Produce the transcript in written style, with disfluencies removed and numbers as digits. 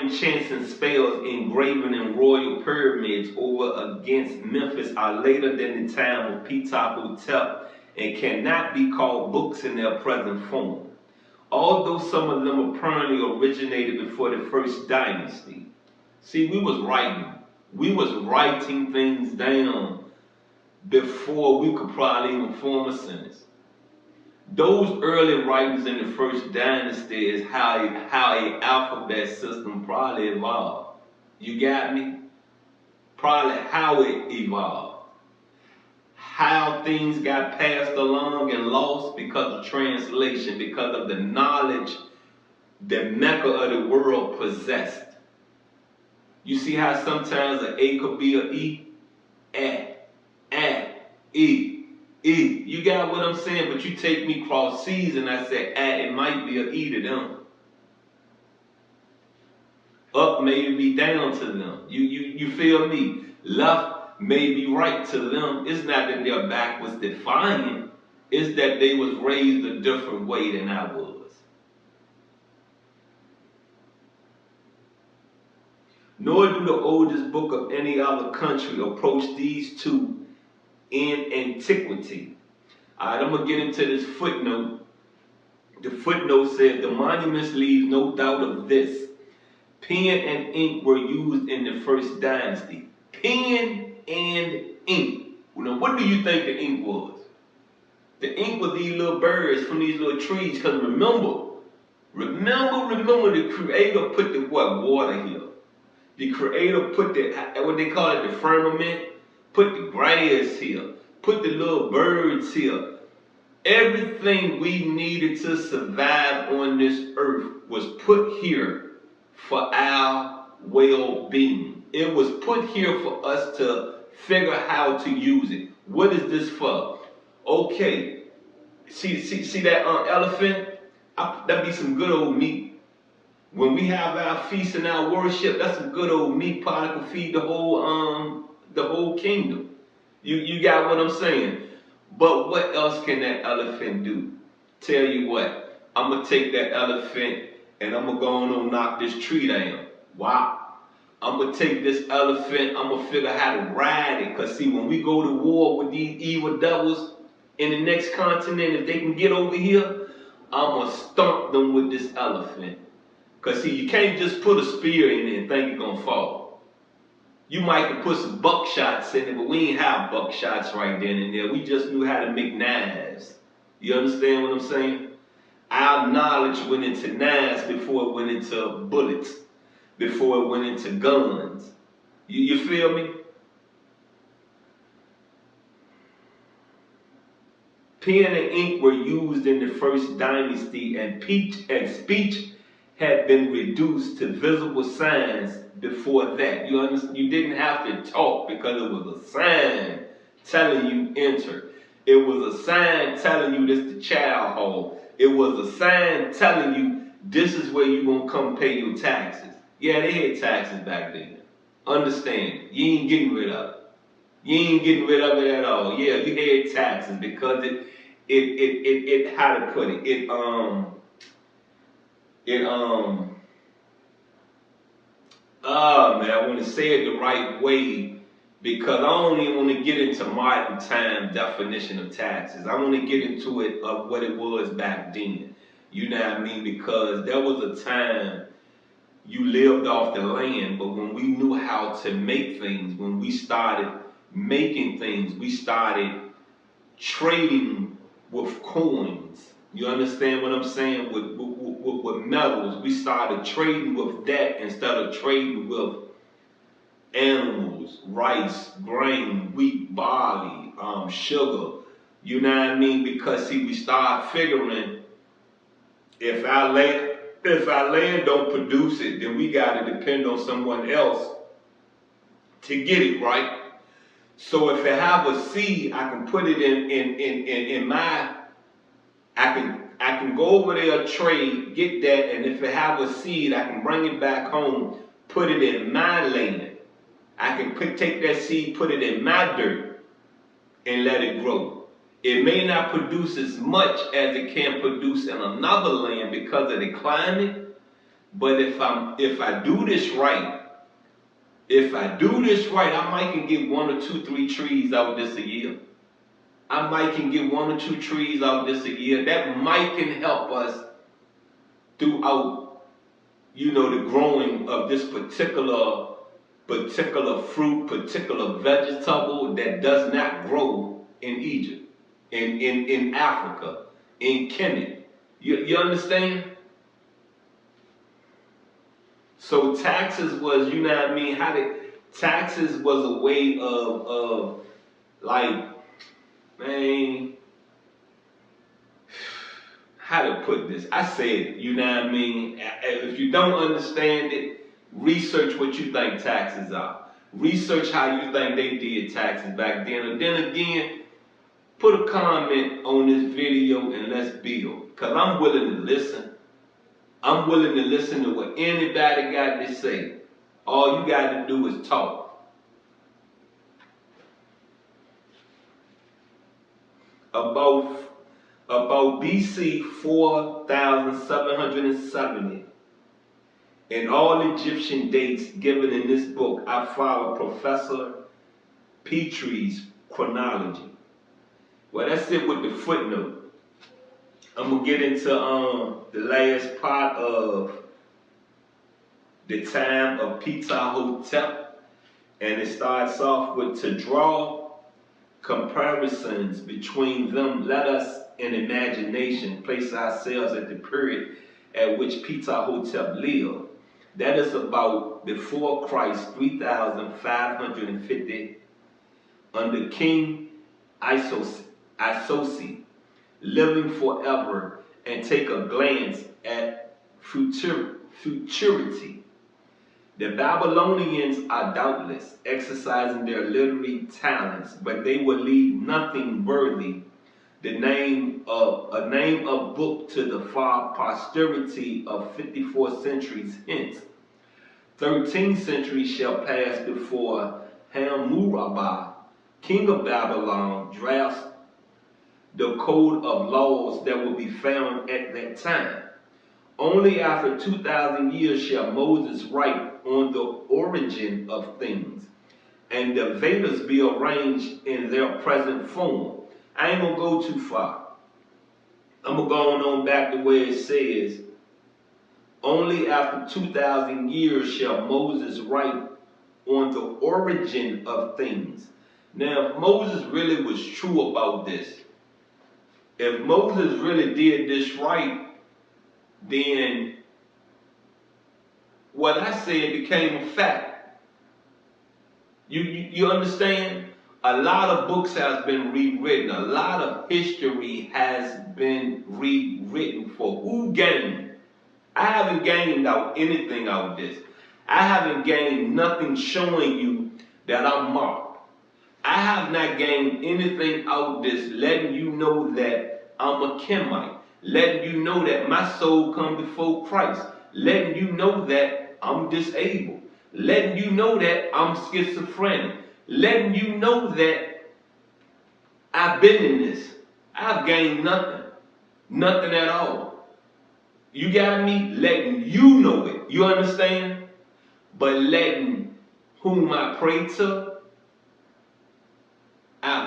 chants and spells engraven in royal pyramids over against Memphis are later than the time of Ptahhotep and cannot be called books in their present form, although some of them apparently originated before the first dynasty. See, we was writing things down before we could probably even form a sentence. Those early writings in the first dynasty is how a alphabet system probably evolved. You got me? Probably how it evolved. How things got passed along and lost because of translation, because of the knowledge the Mecca of the world possessed. You see how sometimes an A could be an E? E. You got what I'm saying? But you take me cross seas and I say, it might be an E to them. Up may be down to them. You feel me? Left may be right to them. It's not that their back was defiant. It's that they was raised a different way than I was. Nor do the oldest book of any other country approach these two in antiquity. Alright, I'm going to get into this footnote. The footnote says, the monuments leave no doubt of this. Pen and ink were used in the first dynasty. Pen and ink. Now, what do you think the ink was? The ink was these little birds from these little trees. Because remember, the Creator put the water here. The Creator put what they call it, the firmament. Put the grass here. Put the little birds here. Everything we needed to survive on this earth was put here for our well-being. It was put here for us to figure how to use it. What is this for? Okay, see that elephant? That be some good old meat. When we have our feast and our worship, that's some good old meat. Probably could feed the whole kingdom. You got what I'm saying? But what else can that elephant do? Tell you what, I'm going to take that elephant and I'm going to go on and knock this tree down. Wow. I'm going to take this elephant, I'm going to figure out how to ride it. Because see, when we go to war with these evil devils in the next continent, if they can get over here, I'm going to stomp them with this elephant. Because see, you can't just put a spear in it and think it's going to fall. You might could put some buckshots in it, but we ain't have buckshots right then and there. We just knew how to make knives. You understand what I'm saying? Our knowledge went into knives before it went into bullets, before it went into guns. You feel me? Pen and ink were used in the first dynasty, and speech had been reduced to visible signs before that. You understand? You didn't have to talk because it was a sign telling you enter. It was a sign telling you this the child hall. It was a sign telling you this is where you gonna come pay your taxes. Yeah, they had taxes back then. Understand? You ain't getting rid of it. You ain't getting rid of it at all. Yeah, you had taxes because it how to put it? I want to say it the right way because I don't even want to get into modern time definition of taxes. I want to get into it of what it was back then. You know what I mean? Because there was a time you lived off the land, but when we knew how to make things, when we started making things, we started trading with coins. You understand what I'm saying? With metals, we started trading with that instead of trading with animals, rice, grain, wheat, barley, sugar. You know what I mean? Because see, we start figuring if our land don't produce it, then we gotta depend on someone else to get it, right? So if I have a seed, I can put it in my. I can go over there, trade, get that, and if I have a seed, I can bring it back home, put it in my land. I can take that seed, put it in my dirt, and let it grow. It may not produce as much as it can produce in another land because of the climate, But if I do this right, I might can get 1 or 2, 3 trees out this a year. I might can get 1 or 2 trees out this a year. That might can help us throughout, the growing of this particular fruit, particular vegetable that does not grow in Egypt, in Africa, in Kenya. You understand? So taxes was, taxes was a way of like, man, how to put this? I said, if you don't understand it, research what you think taxes are. Research how you think they did taxes back then. And then again, put a comment on this video and let's build. Because I'm willing to listen. I'm willing to listen to what anybody got to say. All you got to do is talk. About BC 4770, and all Egyptian dates given in this book, I follow Professor Petrie's chronology. Well, that's it with the footnote. I'm going to get into the last part of the time of Ptahhotep, and it starts off with to draw comparisons between them. Let us in imagination place ourselves at the period at which Ptahhotep lived. That is about before Christ, 3,550, under King Isosi, living forever, and take a glance at futurity. The Babylonians are doubtless exercising their literary talents, but they will leave nothing worthy a name of book to the far posterity of 54 centuries hence. 13 centuries shall pass before Hammurabi, king of Babylon, drafts the code of laws that will be found at that time. Only after 2,000 years shall Moses write on the origin of things, and the Vedas be arranged in their present form. I ain't gonna go too far. I'm gonna go on back to where it says, only after 2,000 years shall Moses write on the origin of things. Now, if Moses really was true about this, if Moses really did this right, then what I said became a fact. You understand? A lot of books has been rewritten. A lot of history has been rewritten. For who gained? I haven't gained out anything out of this. I haven't gained nothing showing you that I'm marked. I have not gained anything out of this letting you know that I'm a Kemite. Letting you know that my soul come before Christ. Letting you know that I'm disabled. Letting you know that I'm schizophrenic. Letting you know that I've been in this. I've gained nothing. Nothing at all. You got me? Letting you know it. You understand? But letting whom I pray to,